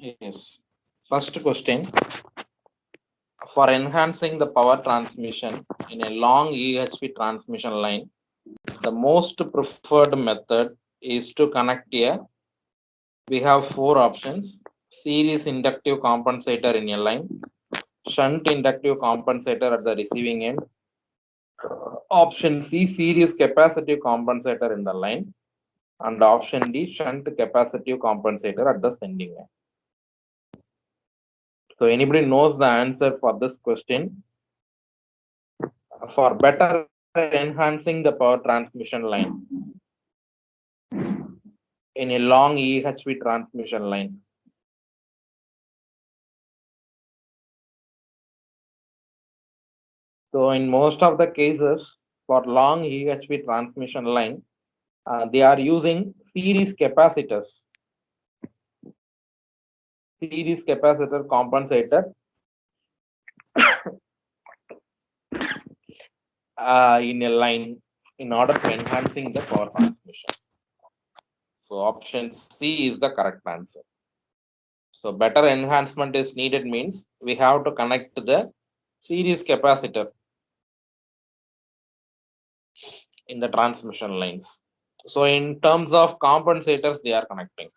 Yes. First question. For enhancing the power transmission in a long EHV transmission line, the most preferred method is to connect a, we have four options: series inductive compensator in a line, shunt inductive compensator at the receiving end, option C, series capacitive compensator in the line, and option D, shunt capacitive compensator at the sending end. So anybody knows the answer for this question? For better enhancing the power transmission line in a long EHV transmission line. So in most of the cases, for long EHV transmission line, they are using series capacitor compensator in a line in order to enhancing the power transmission. So option C is the correct answer. So better enhancement is needed means we have to connect the series capacitor in the transmission lines. So in terms of compensators, they are connecting.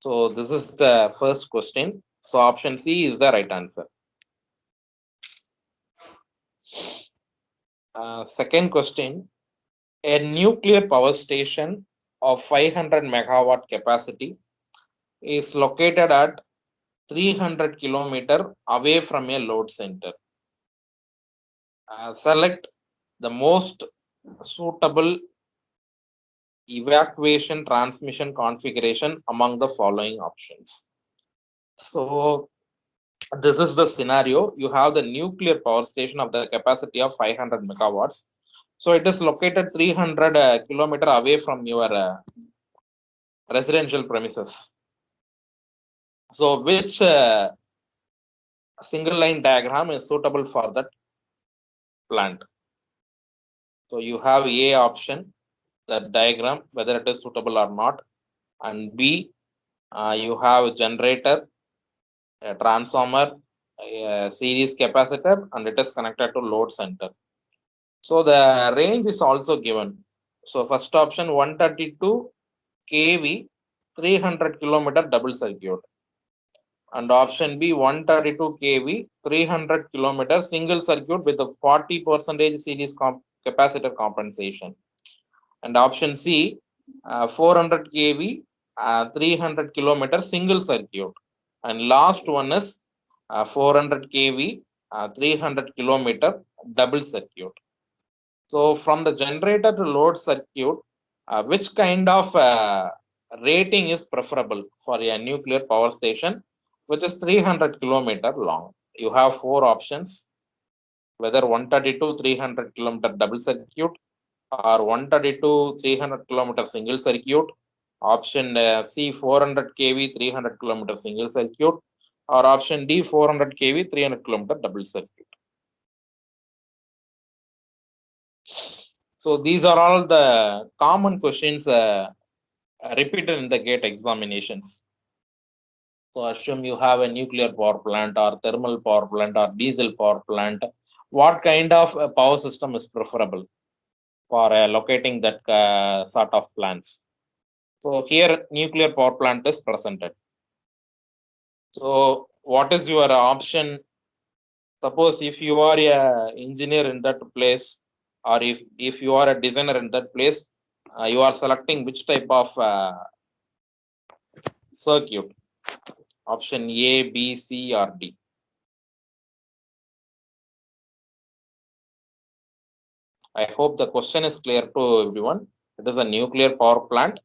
So this is the first question. So option C is the right answer. Second question, a nuclear power station of 500 megawatt capacity is located at 300 kilometer away from a load center. Select the most suitable evacuation transmission configuration among the following options. So this is the scenario. You have the nuclear power station of the capacity of 500 megawatts. So it is located 300 kilometer away from your residential premises. So which single line diagram is suitable for that plant? So you have A option, the diagram, whether it is suitable or not, and B, you have generator, a transformer, a series capacitor, and it is connected to load center. So the range is also given. So first option 132 kV, 300 kilometer double circuit, and option B 132 kV, 300 kilometer single circuit with a 40% series capacitor compensation, and option C 400 kV, 300 kilometer single circuit, and last one is 400 kV, 300 kilometer double circuit. So from the generator to load circuit, which kind of rating is preferable for a nuclear power station, which is 300 kilometer long? You have four options, whether 132 300 kilometer double circuit or 132 300 kilometer single circuit. Option C 400 kV 300 kilometer single circuit, or option D 400 kV 300 kilometer double circuit. So these are all the common questions repeated in the GATE examinations. So assume you have a nuclear power plant or thermal power plant or diesel power plant. What kind of power system is preferable for locating that sort of plants? So here nuclear power plant is presented. So what is your option? Suppose if you are a engineer in that place, or if you are a designer in that place, you are selecting which type of circuit. Option A, B, C, or D. I hope the question is clear to everyone. It is a nuclear power plant,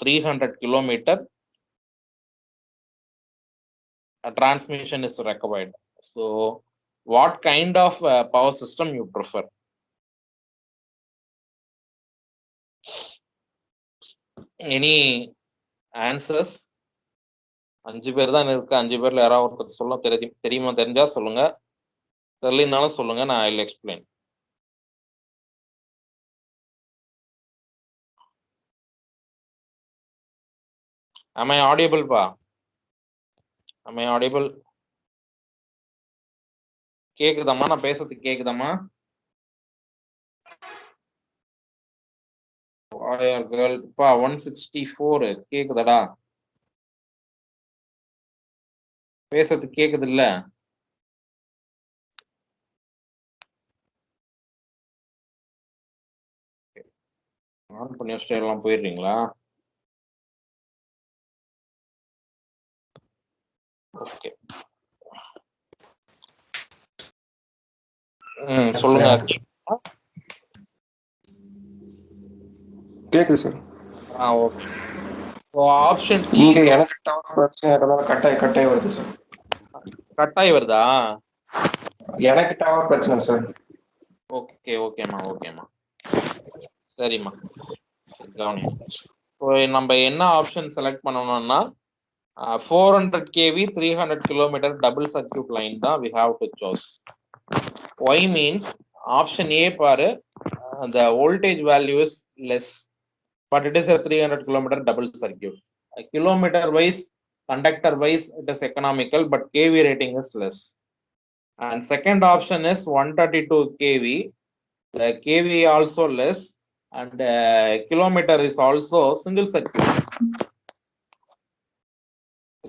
300 kilometer. A transmission is required. So, what kind of power system you prefer? Any answers? அஞ்சு பேர் தான் இருக்கு. அஞ்சு பேர்ல யாராவது ஒருத்தர் சொல்ல தெரியுமா? தெரிஞ்சா சொல்லுங்க. தெரியலனாலும் சொல்லுங்க. நான் I explain. Am I audible, pa? Am I audible? கேக்குதாமா? நான் பேசுறது கேக்குதாமா? girl பா 164 கேக்குதாடா? பேசுறது கேக்குது இல்ல? ஆன் பண்ணி வச்சுட்டு எல்லாம் போயிடுறீங்களா? ஓகே. சொல்லுங்க. கேக்குது சார். ஓகே. ஸோ ஆப்ஷன் இங்க எனக்கு டவர் பிரச்சனை இருக்கறதால கட்டாய் வருது சார். கட்டாய் வருதா? எனக்கு டவர் பிரச்சனை சார். ஓகே ஓகேம்மா ஓகேம்மா. சரிம்மா. கவனி. ஸோ நம்ம என்ன ஆப்ஷன் செலக்ட் பண்ணணும்னா 400 kV 300 kilometer double circuit line தான் we have to choose. Y means option A பாரு the voltage value is less but it is a 300 kilometer double circuit. Kilometer wise, conductor wise it is economical but kV rating is less. And second option is 132 kV, the kV also less and kilometer is also single circuit,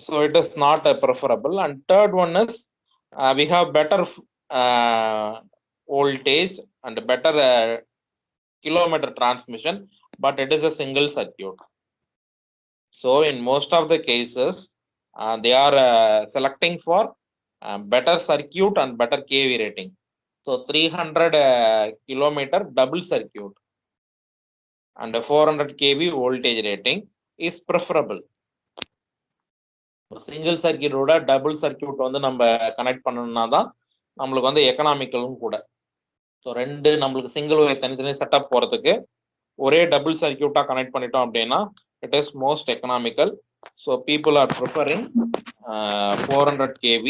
so it is not preferable. And third one is we have better voltage and better kilometer transmission, but it is a single circuit. So in most of the cases they are selecting for better circuit and better kV rating. So 300 kilometer double circuit and 400 kV voltage rating is preferable. Single சர்க்கியூட்டோட double circuit வந்து நம்ம connect பண்ணணும்னா தான் நம்மளுக்கு வந்து எக்கனாமிக்கலும் கூட. So ரெண்டு நம்மளுக்கு சிங்கிள் ஒயர் தனித்தனி செட்டப் போகிறதுக்கு ஒரே டபுள் சர்க்கியூட்டாக கனெக்ட் பண்ணிட்டோம் அப்படின்னா it is most economical. So people are preferring 400 kV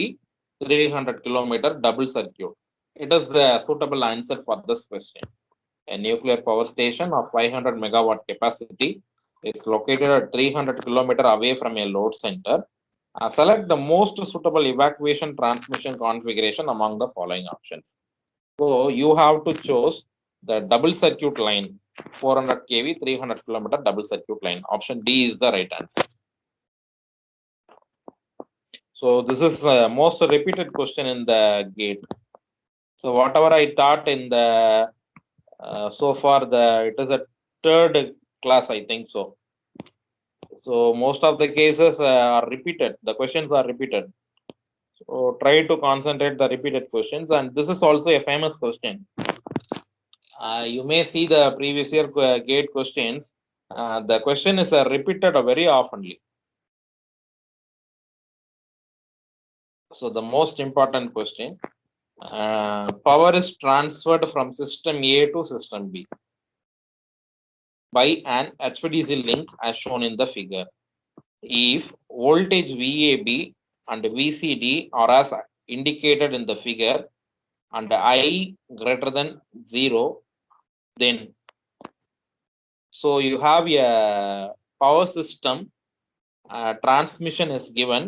300 kilometer double circuit. It is the suitable answer for this question. A nuclear power station of 500 megawatt capacity is located at 300 kilometer away from a load center. Select the most suitable evacuation transmission configuration among the following options. So you have to choose the double circuit line, 400 kV 300 kilometer double circuit line. Option D is the right answer. So this is most repeated question in the gate. So whatever I taught in the so far, it is a third class, I think so. So most of the cases are repeated. The questions are repeated. So try to concentrate the repeated questions. And this is also a famous question. You may see the previous year gate questions. The question is repeated very oftenly. So the most important question, power is transferred from system A to system B by an HVDC link as shown in the figure. If voltage VAB and VCD are as indicated in the figure and I greater than 0, then so you have a power system transmission is given.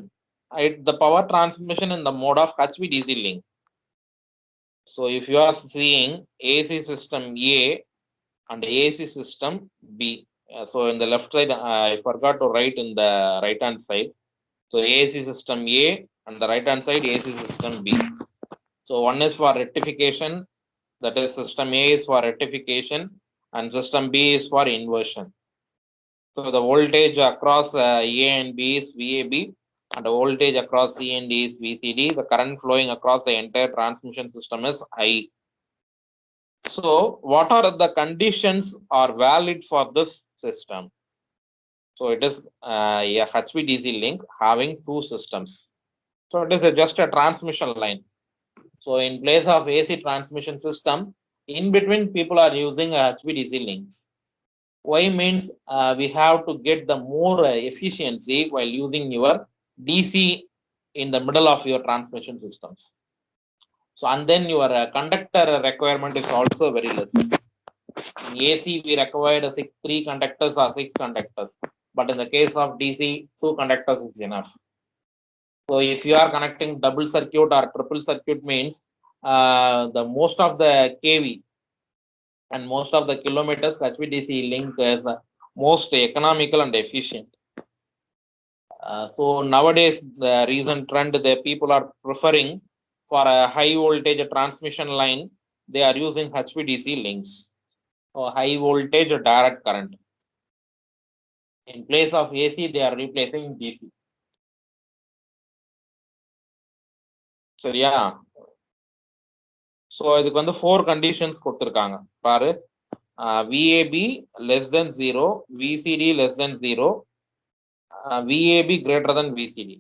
The power transmission in the mode of HVDC link. So if you are seeing AC system A and AC system B, so in the left side I forgot to write in the right hand side. So AC system A and the right hand side AC system B. So one is for rectification, that is system A is for rectification and system B is for inversion. So the voltage across A and B is VAB and the voltage across C and D is VCD. The current flowing across the entire transmission system is I. So what are the conditions are valid for this system? So it is a HVDC link having two systems. So it is just a transmission line. So in place of AC transmission system, in between people are using HVDC links. Why means we have to get the more efficiency while using your DC in the middle of your transmission systems. So and then your conductor requirement is also very less. In AC we required 3 conductors or 6 conductors. but in the case of DC, 2 conductors is enough. So if you are connecting double circuit or triple circuit means the most of the kV and most of the kilometers HVDC link is most economical and efficient. So nowadays the recent trend, the people are preferring for a high voltage transmission line, they are using HVDC links. So high voltage direct current. In place of AC, they are replacing DC. சரியா? So இதுக்கு வந்து 4 conditions கொடுத்திருக்காங்க பாரு. VAB less than 0, VCD less than 0, VAB greater than VCD.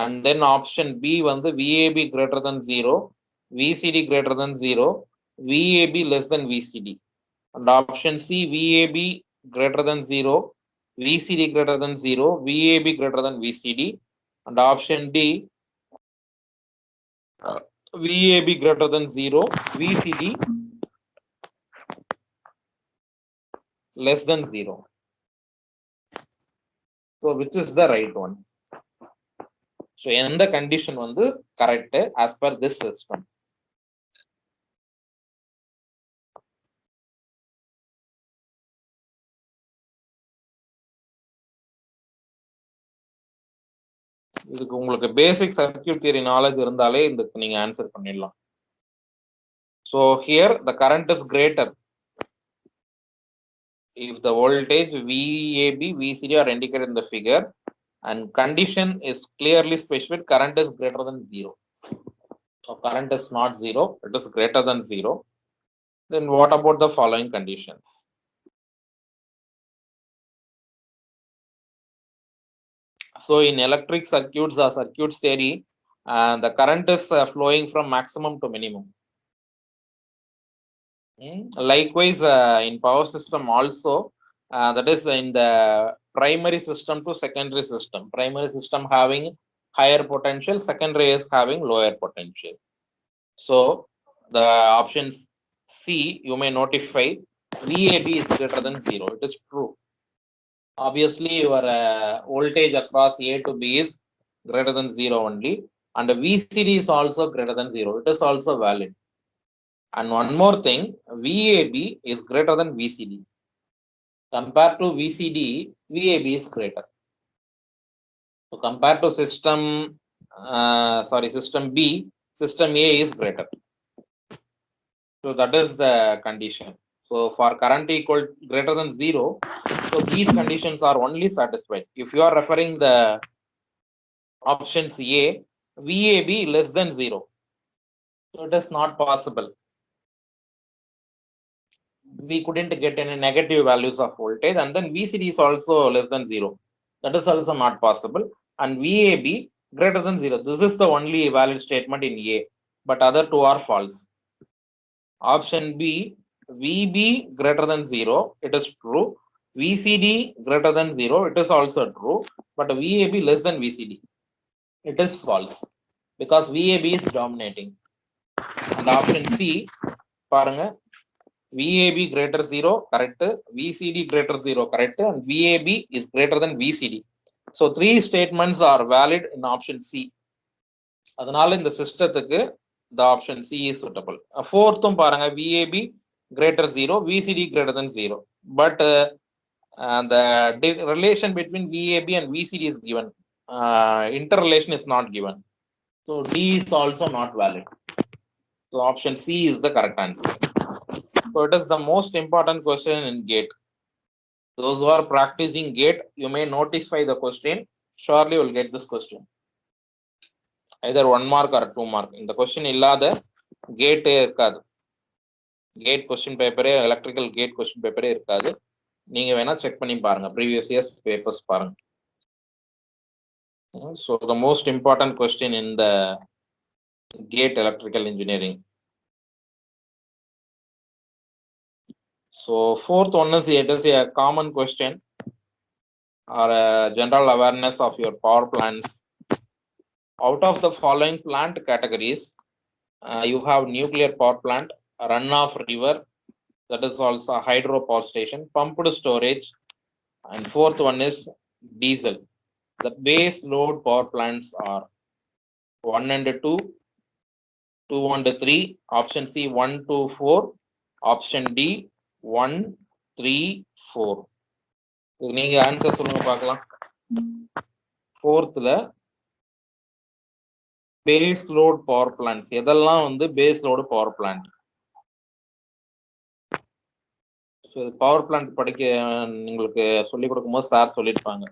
And then option B வந்து VAB greater than 0, VCD greater than 0, VAB less than VCD. And option C, VAB greater than 0, VCD greater than 0, VAB greater than VCD. And option D, VAB greater than 0, VCD less than 0. So which is the right one? So எந்த condition வந்து correct as per this system? இதுக்கு உங்களுக்கு basic circuit theory knowledge இருந்தாலே இதுக்கு நீங்க answer பண்ணிடலாம். So here the current is greater if the voltage VAB, VCD are indicated in the figure and condition is clearly specified, current is greater than 0. So current is not 0, it is greater than 0. Then what about the following conditions? So in electric circuits or circuit theory, the current is flowing from maximum to minimum. Likewise, in power system also, that is in the primary system to secondary system. Primary system having higher potential, secondary is having lower potential. So the options C, you may notify VAB is greater than 0. It is true. Obviously, your voltage across A to B is greater than 0 only, and the VCD is also greater than 0. It is also valid. And one more thing, VAB is greater than VCD. Compared to VCD, VAB is greater. So compared to system B, system A is greater. So that is the condition. So for current equal greater than 0, so these conditions are only satisfied. If you are referring the options A, VAB less than 0. So it is not possible. We couldn't get any negative values of voltage, and then VCD is also less than 0. That is also not possible. And VAB greater than 0. This is the only valid statement in A, but other two are false. Option B, VB greater than 0, it is true. VCD greater than 0, it is also true. But VAB less than VCD, it is false because VAB is dominating. And option C, பாருங்க, VAB greater 0, correct. VCD greater 0, correct. And VAB is greater than VCD. So 3 statements are valid in option C. அதனால இந்த சிஸ்டத்துக்கு the option C is suitable. Fourthum பாருங்க, VAB greater 0, VCD greater than 0. But the relation between VAB and VCD is given. Interrelation is not given. So D is also not valid. So option C is the correct answer. So it is the most important question in GATE. Those who are practicing GATE, you may notify the question. Surely you will get this question. Either 1 mark or 2 mark. In the question illada GATE irukadu. GATE question paper, electrical GATE question paper irukadu. நீங்க வேணா check பண்ணி பாருங்க, previous years papers பாருங்க. So the most important question in the GATE electrical engineering. So fourth one is, it is a common question or a general awareness of your power plants. Out of the following plant categories, you have nuclear power plant, run-off river, that is also a hydro power station, pumped storage, And fourth one is diesel. The base load power plants are 1 and 2, 2 and 3, option C 1 to 4, option D 1, 3, 4. நீங்க answer சொல்லுங்க பார்க்கலாம். ஃபோர்த்ல base load power plants எதெல்லாம் வந்து base load power plant? Power plant படிக்க உங்களுக்கு சொல்லிக் கொடுக்கும்போது சார் சொல்லியிருப்பாங்க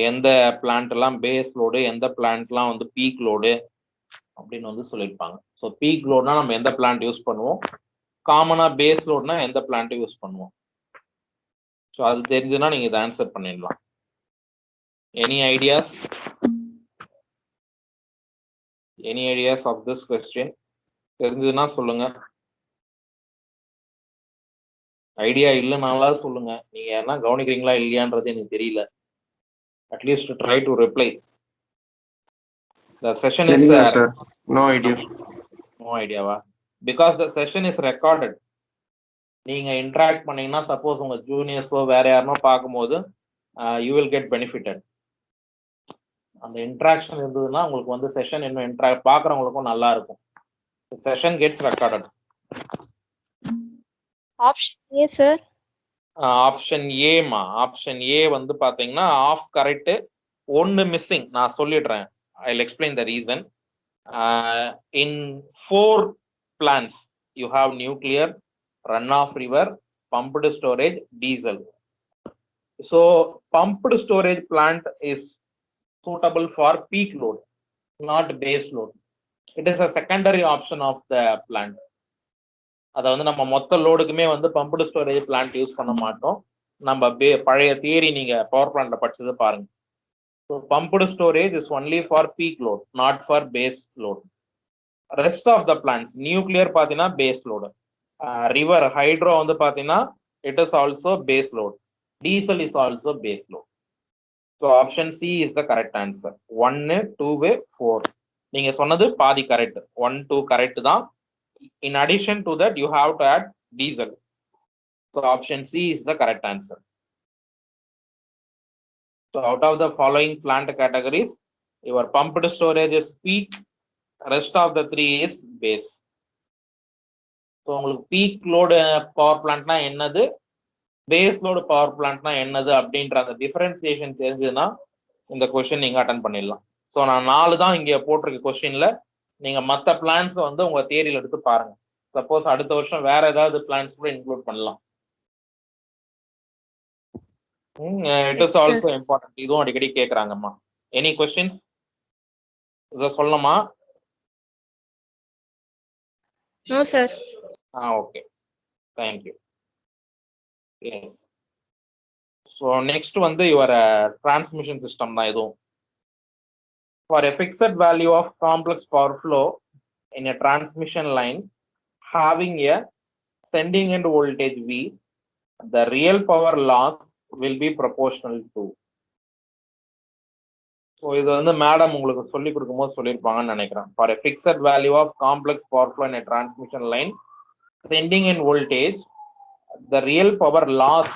எந்த பிளான்ட் எல்லாம் பேஸ் லோடு, எந்த பிளான்ட்லாம் வந்து பீக் லோடு அப்படின்னு வந்து சொல்லியிருப்பாங்க. ஸோ பீக் லோட்னா நம்ம எந்த பிளான்ட் யூஸ் பண்ணுவோம், காமனா பேஸ் லோட்னா எந்த பிளான்ட் யூஸ் பண்ணுவோம். ஸோ அது தெரிஞ்சுன்னா நீங்க இதை ஆன்சர் பண்ணிடலாம். Any ideas? Any ideas of this question? தெரிஞ்சதுன்னா சொல்லுங்க. ஐடியா இல்லைனாலும் சொல்லுங்க. நீங்க என்ன கவனிக்கிறீங்களா இல்லையான்றது எனக்கு தெரியல. At least try to reply. The session is sir. No idea. No idea வா? Because the session is recorded. நீங்க இன்டராக்ட் பண்ணீங்கன்னா சப்போஸ் உங்க ஜூனியர்ஸோ வேற யாருனோ பார்க்கும்போது you will get benefited. அந்த இன்டராக்ஷன் இருந்ததுன்னா உங்களுக்கு வந்து செஷன் இன்னும் இன்டராக்ட் பார்க்குறவங்களுக்கும் நல்லா இருக்கும். Session gets recorded. Option A sir. Option ஏமா? ஆப்ஷன் ஏ வந்து பாத்தீங்கன்னா ஆஃப் கரெக்ட், ஒன்னு மிஸ்ஸிங். நான் சொல்லிடுறேன். I'll explain the reason. In 4 plants you have nuclear, runoff river, pumped storage, diesel. So pumped storage plant is suitable for peak load, not base load. It is a secondary option of the plant. அதை வந்து நம்ம மொத்த லோடுக்குமே வந்து pumped storage plant use பண்ண மாட்டோம். நம்ம பழைய theory நீங்க பவர் பிளான்ட்ல படிச்சது பாருங்க. So pumped storage is only for peak load, not for base load. Rest of the plants nuclear பார்த்தீங்கன்னா பேஸ் லோடு, ரிவர் ஹைட்ரோ வந்து பார்த்தீங்கன்னா it is also base load, diesel is also base load. So option C is the correct answer. 1, 2, 4 நீங்க சொன்னது பாதி correct. 1, 2 correct தான். In addition to that, you have to add diesel. So option C is the correct answer. So out of the following plant categories, your pumped storage is peak, rest of the 3 is base. So உங்களுக்கு peak load power plant na என்னது, base load power plant na என்னது அப்படின்ற அந்த differentiation தெரிஞ்சதுன்னா இந்த question நீங்க attend பண்ணிடலாம். So நான் 4 தான் இங்க போட்டிருக்க கொஸ்டின்ல. நீங்க மற்ற பிளான்ஸ் வந்து உங்க தியரியில எடுத்து பாருங்க. சப்போஸ் அடுத்த வருஷம் வேற ஏதாவது பிளான்ஸ் கூட இன்க்ளூட் பண்ணலாம். It is also important. இதுவும் அடிக்கடி கேக்குறாங்கம்மா. Any questions? இத சொல்லணுமா? No sir. Okay, thank you. Yes. So next வந்து யுவர் டிரான்ஸ்மிஷன் சிஸ்டம் தான் இதுவும். For a fixed value of complex power flow in a transmission line having a sending end voltage V, the real power loss will be proportional to. So இது வந்து madam உங்களுக்கு சொல்லி கொடுக்கும்போது சொல்லியிருப்பாங்கன்னு நினைக்கிறேன். For a fixed value of complex power flow in a transmission line sending end voltage, the real power loss,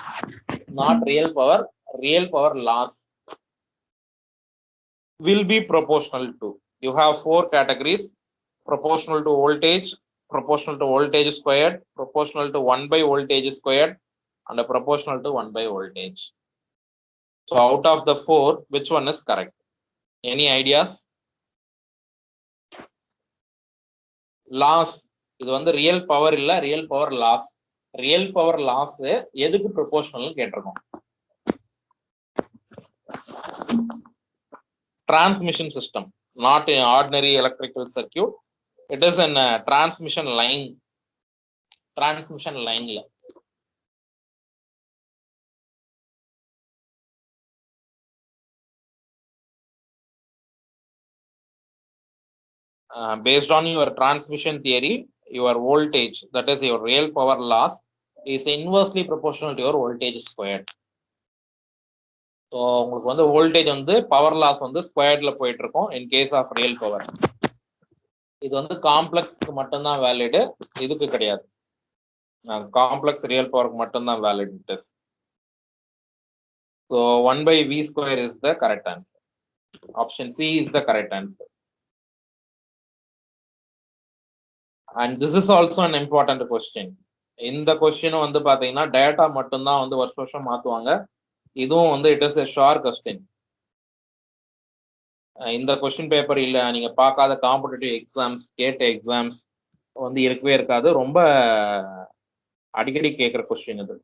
not real power, real power loss will be proportional to. You have 4 categories: proportional to voltage, proportional to voltage squared, proportional to 1 by voltage squared, and proportional to 1 by voltage. So out of the 4, which one is correct? Any ideas? Loss, இது வந்து real power இல்ல, real power loss. Real power loss எதுக்கு proportional கேட்டிருக்கோம்? Transmission system, not an ordinary electrical circuit. It is in a transmission line. Transmission line la based on your transmission theory, your voltage, that is your real power loss, is inversely proportional to your voltage squared. So உங்களுக்கு வந்து voltage வந்து power loss வந்து ஸ்கொயர்ட்ல போயிட்டு இருக்கும் in case of real power. இது வந்து காம்ப்ளெக்ஸ்க்கு மட்டும்தான் valid, இதுக்கு கிடையாது. காம்ப்ளெக்ஸ் ரியல் பவருக்கு மட்டும்தான் valid test. So 1 by V square is the correct answer. Option C is the correct answer. And this is also an important question. இந்த கொஸ்டினும் வந்து பாத்தீங்கன்னா data மட்டும்தான் வந்து வருஷம் மாத்துவாங்க. இதுவும் வந்து it is a share question. இந்த கொஸ்டின் பேப்பர் இல்ல நீங்க பார்க்காத காம்படிட்டிவ் எக்ஸாம்ஸ் கேட்ட எக்ஸாம்ஸ் வந்து இருக்கவே இருக்காது. ரொம்ப அடிக்கடி கேட்குற கொஸ்டின் இது.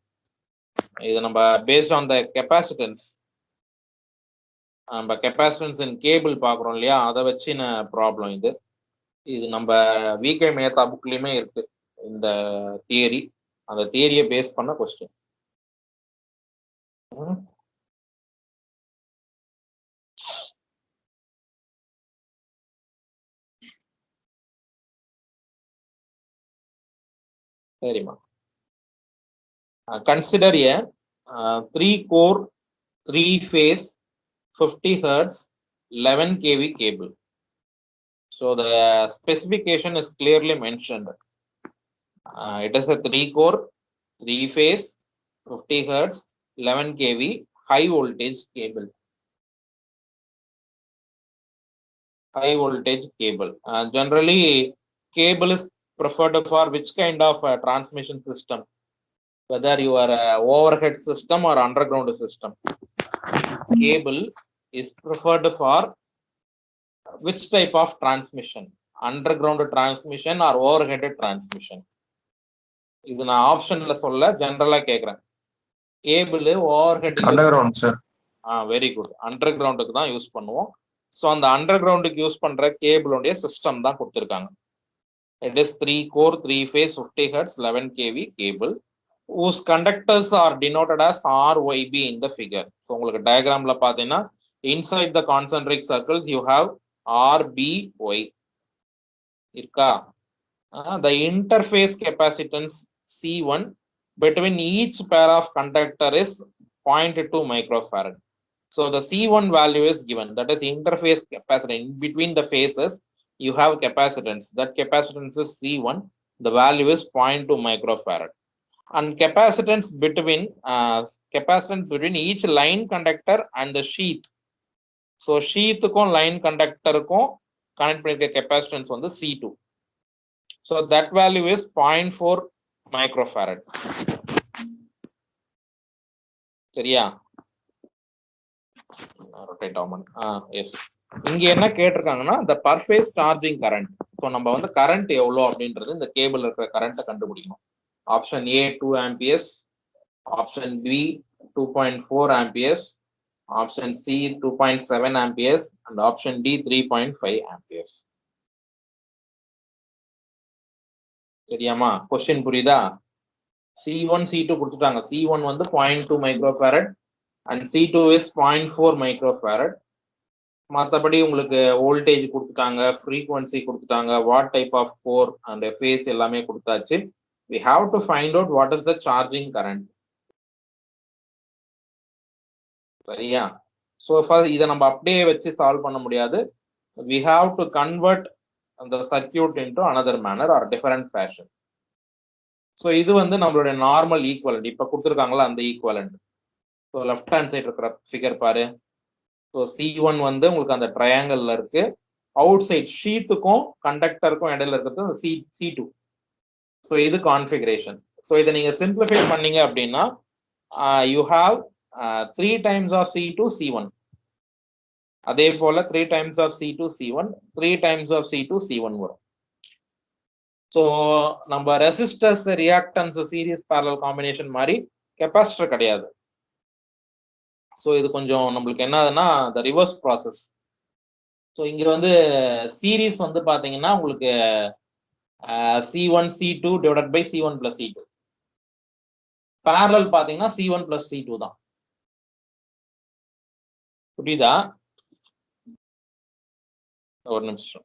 இது நம்ம பேஸ்ட் ஆன் த கெப்பாசிட்டன்ஸ், நம்ம கெப்பாசிட்டன்ஸ் இன் கேபிள் பார்க்குறோம் இல்லையா, அதை வச்சு ப்ராப்ளம் இது. இது நம்ம விகே மேத்தா புக்லயுமே இருக்கு இந்த தியரி. அந்த தியரியை பேஸ் பண்ண கொஸ்டின். சரிம்மா. Consider A 3-core 3-phase 50 Hz 11 kV cable. So the specification is clearly mentioned. It is a 3-core 3-phase 50 Hz 11 kV high voltage cable. High voltage cable. Generally, cable is preferred for which kind of transmission system? Whether you are a overhead system or underground system. Cable is preferred for which type of transmission? Underground transmission or overhead transmission? இது நான் ஆப்ஷன்ல சொல்ல ஜெனரலா கேக்குறேன். Cable overhead underground sir. Very good. Under கிரவுண்டுக்கு தான் use பண்ணுவோம். So அந்த அண்டர் கிரவுண்டுக்கு யூஸ் பண்ற கேபிளுடைய சிஸ்டம் தான் கொடுத்துருக்காங்க. It is 3-core 3-phase 50 Hz 11 kV cable whose conductors are denoted as RYB in the figure. So உங்களுக்கு டயகிராம்ல பாத்தீங்கன்னா inside the concentric circles you have RBY இருக்கா. The interface capacitance C1 between each pair of conductor is 0.2 microfarad. So the C1 value is given, that is interface capacitance. In between the phases you have capacitance, that capacitance is C1, the value is 0.2 microfarad. And capacitance between each line conductor and the sheath. So sheath க்கும் line conductor க்கும் connect பண்ணிருக்க capacitance வந்து C2. So that value is 0.4 microfarad. சரியா? Rotate ஆகும். S. இங்க என்ன கேட்டிருக்காங்கன்னா the per phase charging current. So நம்ம வந்து கரண்ட் எவ்வளோ அப்படின்றது இந்த கேபிள் இருக்கிற கரண்ட்டை கண்டுபிடிக்கணும். Option A 2 amperes, option B 2.4 amperes, option C 2.7 amperes and option D 3.5 amperes. சரியாமா? கொஸ்டின் புரியுதா? C1 C2 கொடுத்துட்டாங்க. C1 வந்து 0.2 microfarad and C2 is 0.4 microfarad. மற்றபடி உங்களுக்கு வோல்டேஜ் கொடுத்துட்டாங்க, ஃப்ரீக்வன்சி கொடுத்துட்டாங்க, what type of core and phase எல்லாமே கொடுத்தாச்சு. we have to find out what is the charging current. சரியா? ஸோ இதை நம்ம அப்படியே வச்சு சால்வ் பண்ண முடியாது. we have to convert the circuit into another manner or different fashion. So இது வந்து நம்மளுடைய நார்மல் ஈக்குவலண்ட். இப்போ கொடுத்துருக்காங்களா அந்த equivalent. So left hand side இருக்கிற ஃபிகர் பாரு. ஸோ C1 வந்து உங்களுக்கு அந்த ட்ரையாங்கிள்ல இருக்கு. அவுட் சைட் ஷீட்டுக்கும் கண்டக்டருக்கும் இடையில இருக்கிறது C2. ஸோ இது கான்ஃபிகரேஷன். ஸோ இதை நீங்க சிம்பிளிஃபை பண்ணீங்க அப்படின்னா you have 3 times of C2 C1. அதே போல 3 times of C2 C1, 3 times of C2 C1 வரும். ஸோ நம்ம resistors reactance series parallel combination மாதிரி கெப்பாசிட்டர் கிடையாது. ஸோ இது கொஞ்சம் நம்மளுக்கு என்ன ஆகுதுன்னா த ரிவர்ஸ் ப்ராசஸ். ஸோ இங்க வந்து சீரீஸ் வந்து பாத்தீங்கன்னா உங்களுக்கு C1 C2 divided by C1 plus C2. Parallel பாத்தீங்கன்னா C1 plus C2 தான். புரியுதா? ஒரு நிமிஷம்.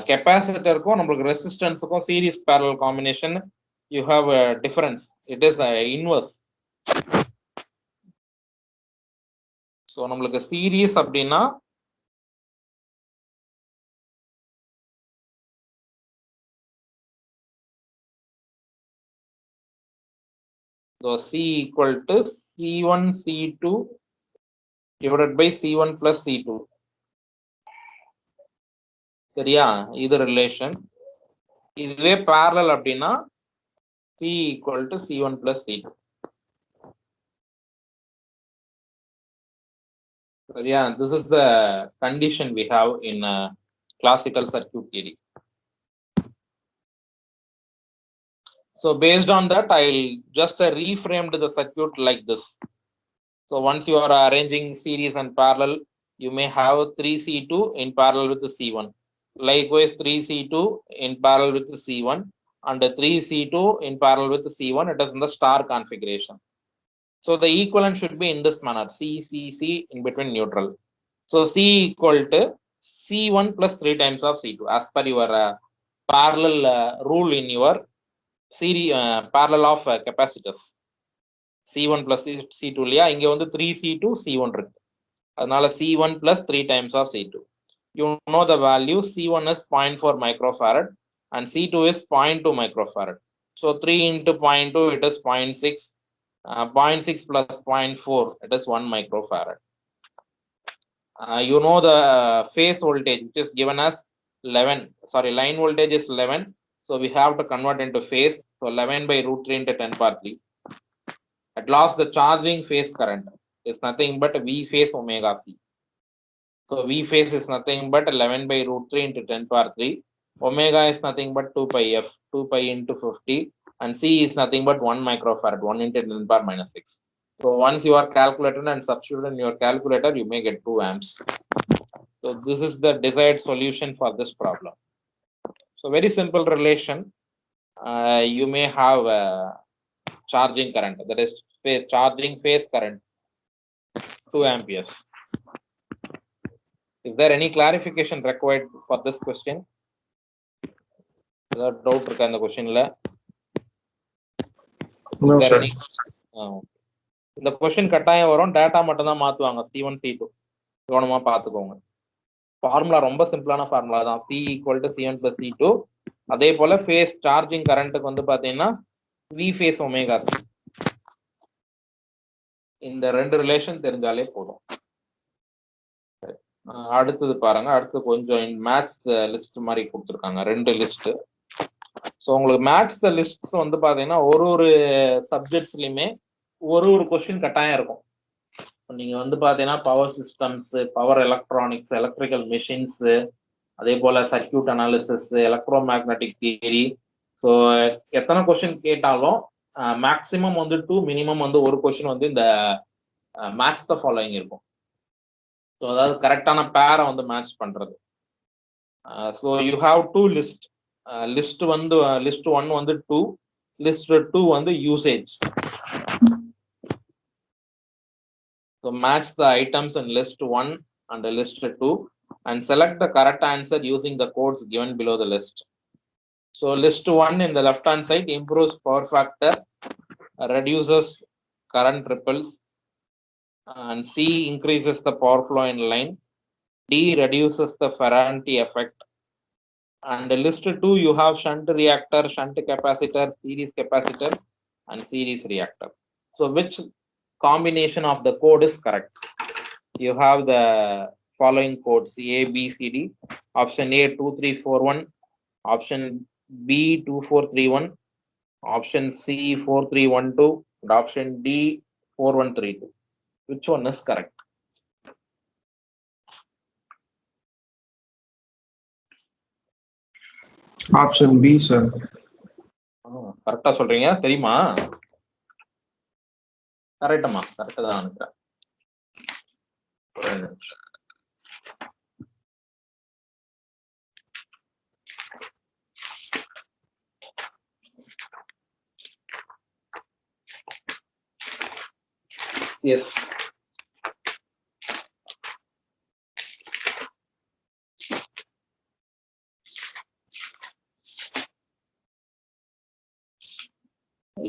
கெப்பாசிட்டருக்கும் நம்மளுக்கு ரெசிஸ்டன்ஸுக்கும் series parallel combination you have a difference. It is inverse. So நம்மளுக்கு சீரிஸ் அப்படின்னா So C equal to C1 C2 divided by C1 plus C2. சரியா? இது relation. இதுவே parallel அப்படின்னா C equal to C1 plus C2. சரியா? This is the condition we have in classical circuit theory. So based on that, I'll just reframe the circuit like this. So once you are arranging series and parallel, you may have 3C2 in parallel with the C1. Likewise, 3C2 in parallel with the C1 and 3C2 in parallel with the C1. It is in the star configuration. So the equivalent should be in this manner: C, C, C in between neutral. So C equal to C1 plus 3 times of C2 as per your parallel rule in your series parallel of capacitors. C1 plus C2 இல்லையா? இங்க வந்து 3C2 C1 இருக்கு. அதனால C1 plus 3 times of C2. You know the value. C1 is 0.4 microfarad and C2 is 0.2 microfarad. So 3 into 0.2, it is 0.6. 0.6 plus 0.4, it is 1 microfarad. You know the phase voltage, which is given as 11. Sorry, line voltage is 11. So we have to convert into phase. So 11 by root 3 into 10 power 3. At last, the charging phase current is nothing but V phase omega C. So V phase is nothing but 11 by root 3 into 10 power 3. Omega is nothing but 2 pi F, 2 pi into 50. And C is nothing but 1 microfarad, 1 into 10 power minus 6. So once you are calculated and substituted in your calculator, you may get 2 amps. So this is the desired solution for this problem. So very simple relation. You may have charging current, that is charging phase current, 2 amperes. Is there any clarification required for this question? Is there doubt irukka indha question la? No, Is there sir. any? இந்த question கட்டாயம் வரும், data மட்டும் தான் மாத்துவாங்க. C1 C2 கவனமா பார்த்துக்கோங்க. Formula ரொம்ப சிம்பிளான formula தான். C equal to C1 plus C2. அதே போல ஃபேஸ் சார்ஜிங் கரண்ட்டுக்கு வந்து பாத்தீங்கன்னா V ஃபேஸ் ஒமேகா C. இந்த ரெண்டு ரிலேஷன் தெரிஞ்சாலே போதும். அடுத்தது பாருங்க. அடுத்து கொஞ்சம் மேத்ஸ் லிஸ்ட் மாதிரி கொடுத்துருக்காங்க, ரெண்டு லிஸ்ட். ஸோ உங்களுக்கு மேத்ஸ் லிஸ்ட் வந்து பாத்தீங்கன்னா ஒரு சப்ஜெக்ட்ஸ்லயுமே ஒரு கொஸ்டின் கட்டாயம் இருக்கும். நீங்க வந்து பாத்தீங்கன்னா power systems, power electronics, electrical machines, அதே போல circuit analysis, electro magnetic theory. So எத்தனை கொஸ்டின் கேட்டாலும் மேக்சிமம் வந்து 2, மினிமம் வந்து ஒரு கொஸ்டின் வந்து இந்த மேட்ச் த ஃபாலோயிங் இருக்கும். ஸோ அதாவது கரெக்டான பேரை வந்து மேட்ச் பண்றது. So you have 2 list. List 1 வந்து 2, லிஸ்ட் 2 வந்து usage. So match the items in list 1 and list 2 and select the correct answer using the codes given below the list. So list 1 in the left hand side improves power factor, reduces current ripples, and C increases the power flow in line. D reduces the Ferranti effect. And list 2 you have shunt reactor, shunt capacitor, series capacitor, and series reactor. So which combination of the code is correct? You have the following codes: A, B, C, D. Option A 2341, option B 2431, option C 4312, and option D 4132. Which one is correct? Option B, sir. கரெக்டா சொல்றீங்க, தெரியுமா? கரெக்டமா? கரெக்டா தான் நினைக்கிறேன். Yes.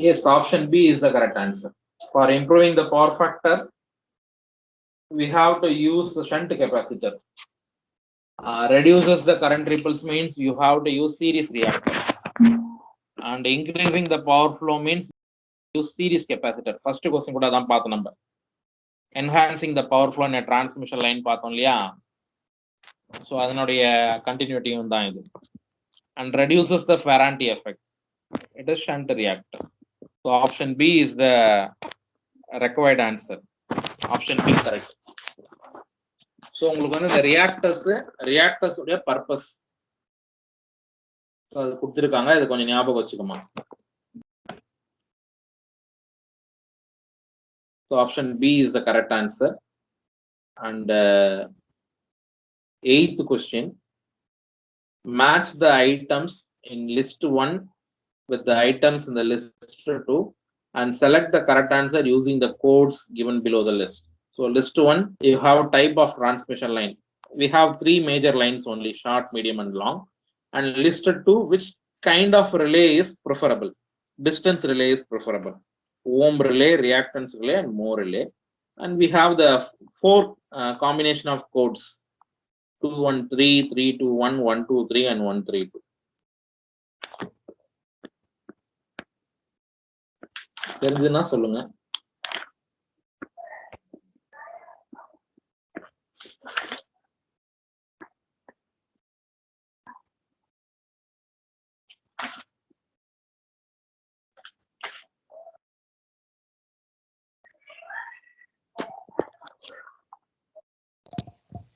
Yes, option B is the correct answer. For improving the power factor, we have to use the shunt capacitor. Reduces the current ripples means you have to use series reactor. And increasing the power flow means use series capacitor. First question கூட அதான் பார்த்தோம் நம்ம. Enhancing the power flow in a transmission line பார்த்தோம் இல்லையா? So அதனுடைய continuity தான் இது. And reduces the Ferranti effect. It is shunt reactor. So option B is the required answer. Option B correct. So உங்களுக்கு வந்து இந்த reactors உடைய purpose அது கொடுத்திருக்காங்க, இது கொஞ்சம் ஞாபகம் வச்சுக்கோமா. So option B is the correct answer. And eighth question, match the items in list 1 with the items in the list 2 and select the correct answer using the codes given below the list. So list 1, you have type of transmission line. We have 3 major lines only, short, medium and long. And listed 2, which kind of relay is preferable? Distance relay is preferable. Ohm relay, reactance relay and Moore relay. And we have the 4 combination of codes, 213, 321, 123 and 132. தெரிஞ்சுனா சொல்லுங்க.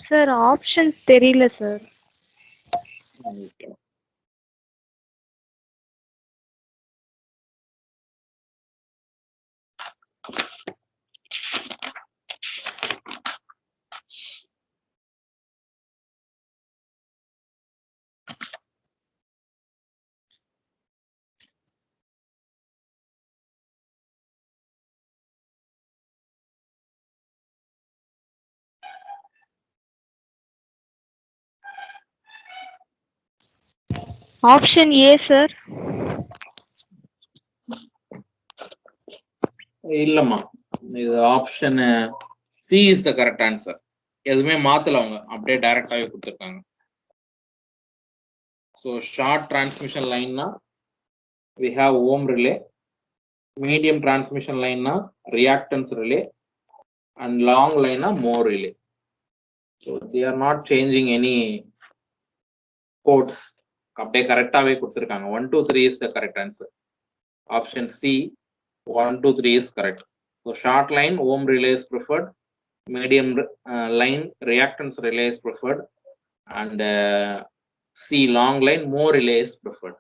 Sir option தெரியல sir. Option A sir. இல்லம்மா, இது option C is the correct answer. எதுவுமே மாத்தல, அவங்க அப்படியே டைரக்டாவே கொடுத்துருக்காங்க. ஸோ ஷார்ட் டிரான்ஸ்மிஷன் லைன்னா we have ohm relay, medium transmission line na reactance relay, and long line na Moore relay. So they are not changing any codes. அப்படியே கரெக்டாவே கொடுத்திருக்காங்க. 1 2 3 is the correct answer. Option C 1 2 3 is correct. So short line ohm relay is preferred, medium line reactance relay is preferred, and C long line Moore relay is preferred.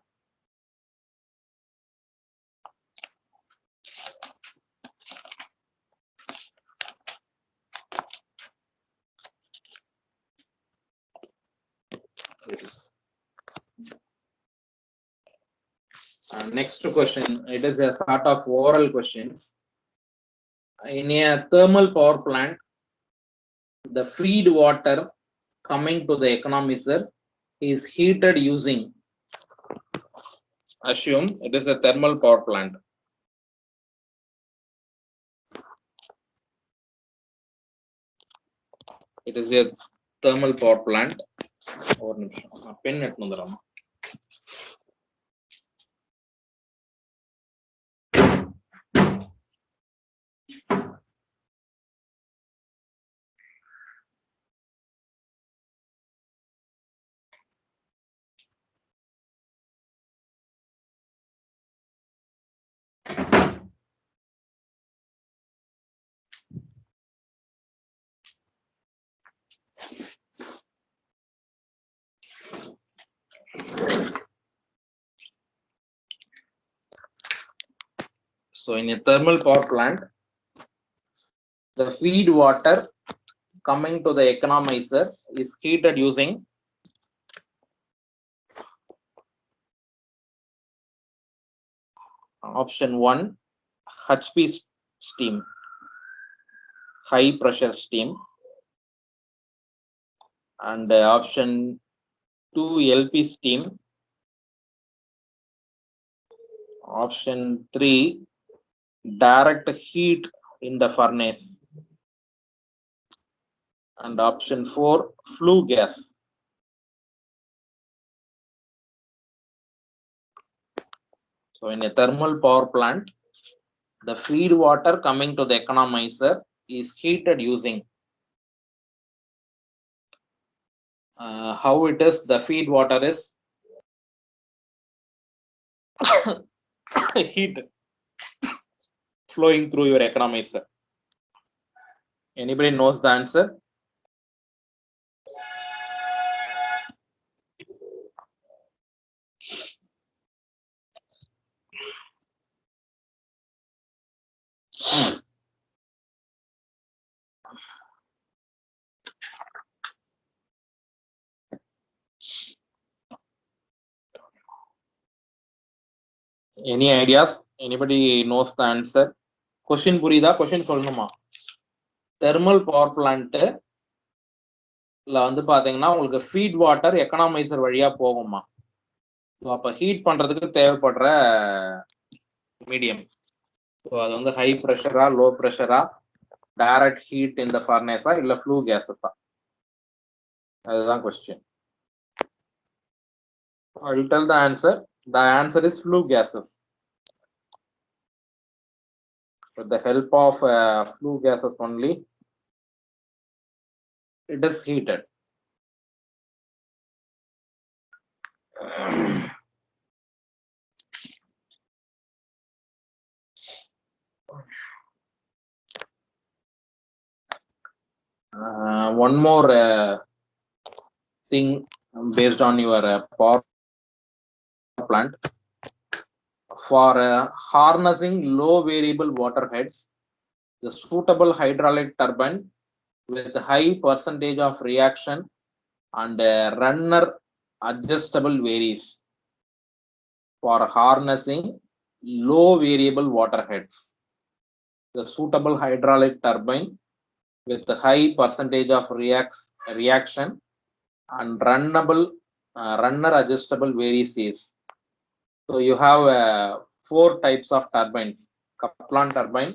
Yes. Next question, it is a sort of oral questions. In a thermal power plant, the feed water coming to the economizer is heated using, assume it is a thermal power plant. It is a thermal power plant. Or pen at Mundaram. So in a thermal power plant, the feed water coming to the economizer is heated using option 1 HP steam, high pressure steam, and option 2 LP steam, option 3 direct heat in the furnace, and option 4 flue gas. So in a thermal power plant, the feed water coming to the economizer is heated using how it is the feed water is heat flowing through your economizer. Anybody knows the answer? Any ideas? Anybody knows the answer? Question புரியுதா? Question சொல்லணுமா? Thermal power plant வந்து பாத்தீங்கன்னா உங்களுக்கு feet water economiser வழியா போகுமா. அப்ப heat பண்றதுக்கு தேவைப்படுற மீடியம். ஸோ அது வந்து ஹை ப்ரெஷரா லோ ப்ரெஷரா டைரக்ட் ஹீட் இந்த ஃபர்னேஸா இல்ல ஃப்ளூ கேஸஸா? அதுதான் question. I will tell the answer. The answer is flue gases. With the help of flue gases only, it is heated. One more thing based on your power plant. For harnessing low variable water heads, the suitable hydraulic turbine with high percentage of reaction and runner adjustable varies. For harnessing low variable water heads, the suitable hydraulic turbine with high percentage of reaction and runner adjustable varies is. So you have 4 types of turbines: Kaplan turbine,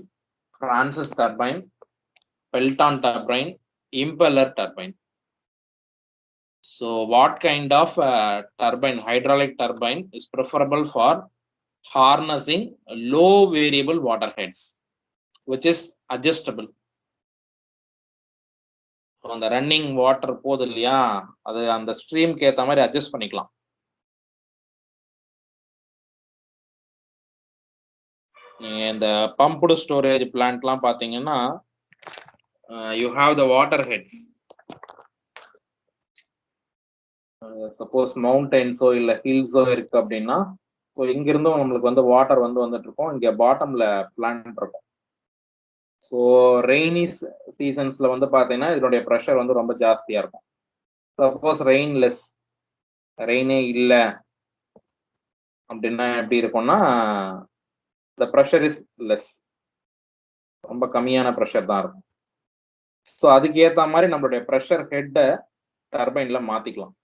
Francis turbine, Pelton turbine, impeller turbine. So what kind of turbine, hydraulic turbine, is preferable for harnessing low variable water heads, which is adjustable? அந்த running water போகுது இல்லையா, அது அந்த ஸ்ட்ரீம்க்கு ஏற்ற மாதிரி adjust பண்ணிக்கலாம். இந்த pumped storage பிளான்ட்லாம் பார்த்தீங்கன்னா you have the water heads. Suppose மவுண்டன்ஸோ இல்லை ஹில்ஸோ இருக்கு அப்படின்னா, ஸோ இங்கிருந்தும் நம்மளுக்கு வந்து வாட்டர் வந்துட்டு இருக்கும். இங்கே பாட்டம்ல பிளான்ட் இருக்கும். ஸோ ரெய்னி சீசன்ஸ்ல வந்து பார்த்தீங்கன்னா இதனுடைய ப்ரெஷர் வந்து ரொம்ப ஜாஸ்தியா இருக்கும். சப்போஸ் ரெயினே இல்லை அப்படின்னா எப்படி இருக்கும்னா, the pressure is less, ரொம்ப கம்மியான ப்ரெஷர் தான் இருக்கும். ஸோ அதுக்கு ஏற்ற மாதிரி நம்மளுடைய ப்ரெஷர் ஹெட்டை டர்பைன்ல மாத்திக்கலாம்.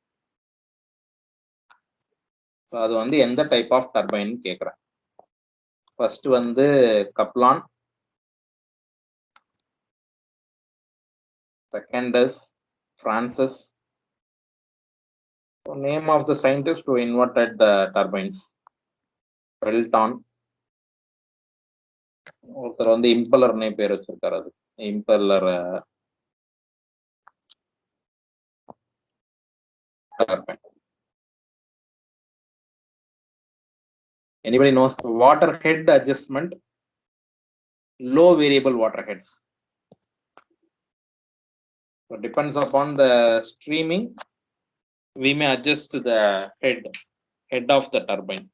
அது வந்து எந்த டைப் ஆஃப் டர்பைன் கேட்குறேன். ஃபர்ஸ்ட் வந்து Kaplan, second is Francis. Name of the scientist who invented the turbines, Pelton. ஒருத்தர் வந்து இம்பலர்னே பேர் வச்சிருக்காரு. அது impeller turbine. Anybody knows the water head adjustment, low variable water heads? So depends upon the streaming, we may adjust the head of the turbine.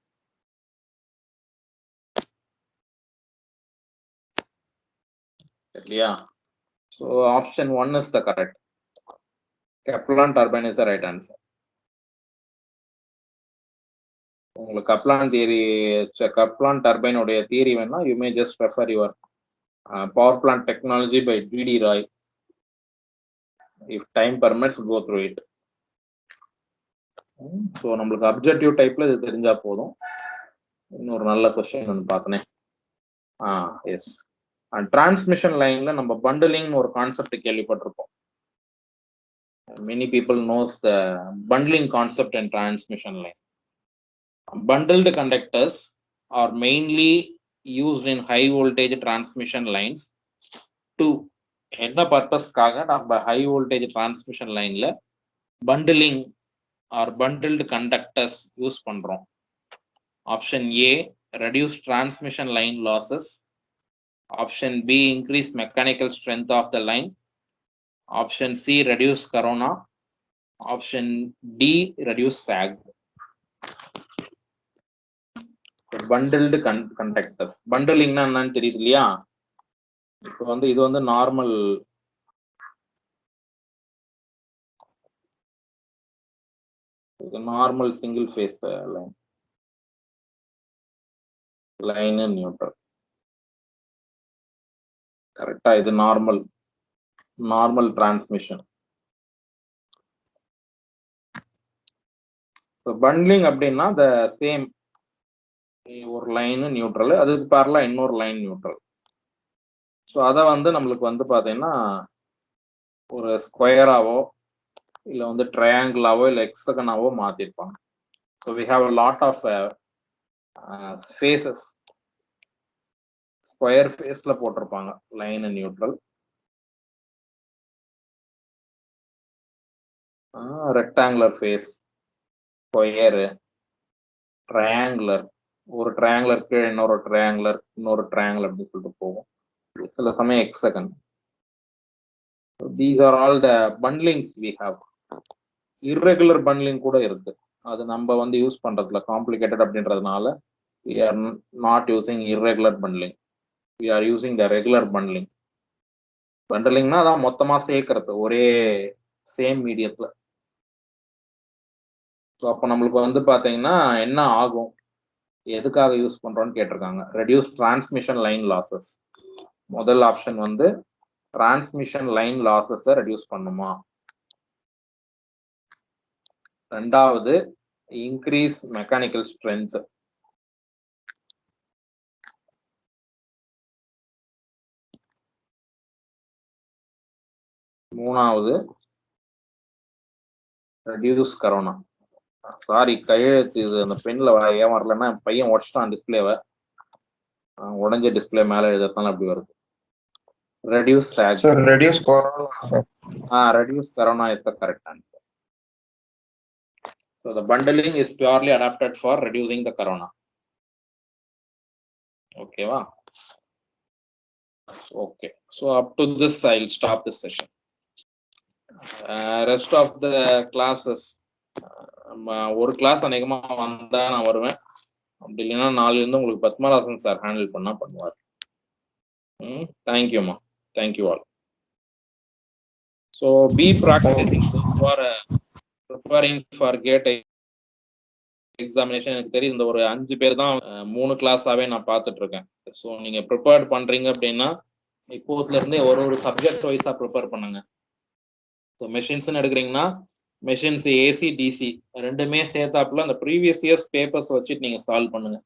Yeah. So option 1 is the correct. Kaplan turbine is the right answer. உங்களுக்கு Kaplan turbine உடைய theory வேணா, you may just refer your power plant technology by GD Roy. If time permits, go through it. So நம்மளுக்கு objective டைப்ல இது தெரிஞ்சா போதும். இன்னொரு நல்ல கொஸ்டின் வந்து பார்த்தனேன். எஸ், டிரான்ஸ்மிஷன் லைன்ல நம்ம பண்டலிங் ஒரு கான்செப்ட் கேள்விப்பட்டிருப்போம். Many people knows the bundling concept in transmission line. Bundled conductors are mainly used in high voltage transmission lines to என்ன பர்பஸ்க்காக நம்ம ஹை வோல்டேஜ் டிரான்ஸ்மிஷன் லைன்ல bundling or bundled conductors use பண்றோம். Option A reduce transmission line losses, option B increase mechanical strength of the line, option C reduce corona, option D reduce sag. Bundled conductors, பண்டிலிங்னா என்னன்னு தெரியுது இல்லையா? இப்போ வந்து இது வந்து normal single phase line neutral. கரெக்டா? இது நார்மல் டிரான்ஸ்மிஷன். பண்ட்லிங் அப்படின்னா த சேம் ஒரு லைன் நியூட்ரல், அதுக்கு பேரலா இன்னொரு லைன் நியூட்ரல். ஸோ அதை வந்து நம்மளுக்கு வந்து பார்த்தீங்கன்னா ஒரு ஸ்கொயராவோ இல்லை வந்து ட்ரையாங்கிளாவோ இல்லை எக்ஸகனாவோ மாற்றிருப்பாங்க. So we have a lot of phases. Square ஃபேஸில் போட்டிருப்பாங்க line neutral, rectangular phase, square, triangular, ஒரு ட்ரையாங்குலர் கீழே இன்னொரு ட்ரையாங்குலர் அப்படின்னு சொல்லிட்டு போகும். சில சமயம் எக்ஸகன். These are all the bundlings we have. Irregular bundling கூட இருக்கு, அது நம்ம வந்து யூஸ் பண்றதுல காம்ப்ளிகேட்டட் அப்படின்றதுனால we are not using irregular bundling. We are using the regular bundling. பண்டலிங்னா அதான் மொத்தமா சேர்க்கறது ஒரே சேம் மீடியத்துல. ஸோ அப்போ நம்மளுக்கு வந்து பார்த்தீங்கன்னா என்ன ஆகும், எதுக்காக யூஸ் பண்றோம்னு கேட்டிருக்காங்க. Reduce transmission line losses. முதல் ஆப்ஷன் வந்து டிரான்ஸ்மிஷன் லைன் லாசஸை ரெடியூஸ் பண்ணுமா. ரெண்டாவது இன்க்ரீஸ் மெக்கானிக்கல் ஸ்ட்ரென்த். மூணாவது ரெடியூஸ் கரோனா. சாரி, கையெழுத்து இது அந்த பென்ல ஏன் வரலன்னா பையன் உடச்சிட்டான் டிஸ்பிளேவை. உடஞ்ச டிஸ்பிளே மேல எழுதுறதுனால அப்படி வருது. ரெடியூஸ் சாக். Sir, reduce corona. Reduce corona is the correct answer. So the bundling is purely adapted for reducing the corona. Okay, wow. Okay, so up to this I'll stop this session. Rest of the classes, ஒரு class அநேகமா வந்தா நான் வருவேன், அப்படி இல்லைன்னா நாளையிலிருந்து உங்களுக்கு பத்மநாசன் sir handle பண்ணா பண்ணுவார். தேங்க்யூமா, thank you all. So be practising for preparing for GATE examination. எனக்கு தெரியும் இந்த ஒரு 5 பேர் தான் 3 கிளாஸாவே நான் பார்த்துட்டு இருக்கேன். ஸோ நீங்க ப்ரிப்பேர்ட் பண்றீங்க அப்படின்னா இப்போதுல இருந்தே ஒரு சப்ஜெக்ட் வைஸா ப்ரிப்பேர் பண்ணுங்க. ஸோ மெஷின்ஸ்ன்னு எடுக்கிறீங்கன்னா மெஷின்ஸ் ஏசி டிசி ரெண்டுமே சேர்த்தாப்புல அந்த ப்ரீவியஸ் இயர்ஸ் பேப்பர்ஸ் வச்சுட்டு நீங்க சால்வ் பண்ணுங்க.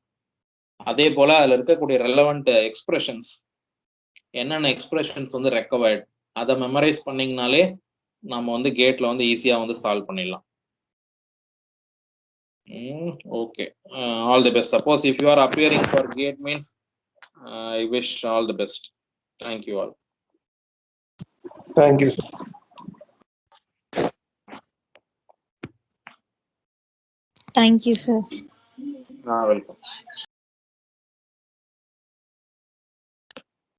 அதே போல அதுல இருக்கக்கூடிய ரெலவெண்ட் எக்ஸ்பிரஷன்ஸ், என்னென்ன எக்ஸ்பிரஷன்ஸ் வந்து ரெக்கவர்ட், அதை மெமரைஸ் பண்ணீங்கனாலே நம்ம வந்து கேட்ல வந்து ஈஸியா வந்து சால்வ் பண்ணிடலாம். Okay, all the best. Suppose if you are appearing for gate means I wish all the best. Thank you all. Thank you, sir. Thank you, sir. Welcome.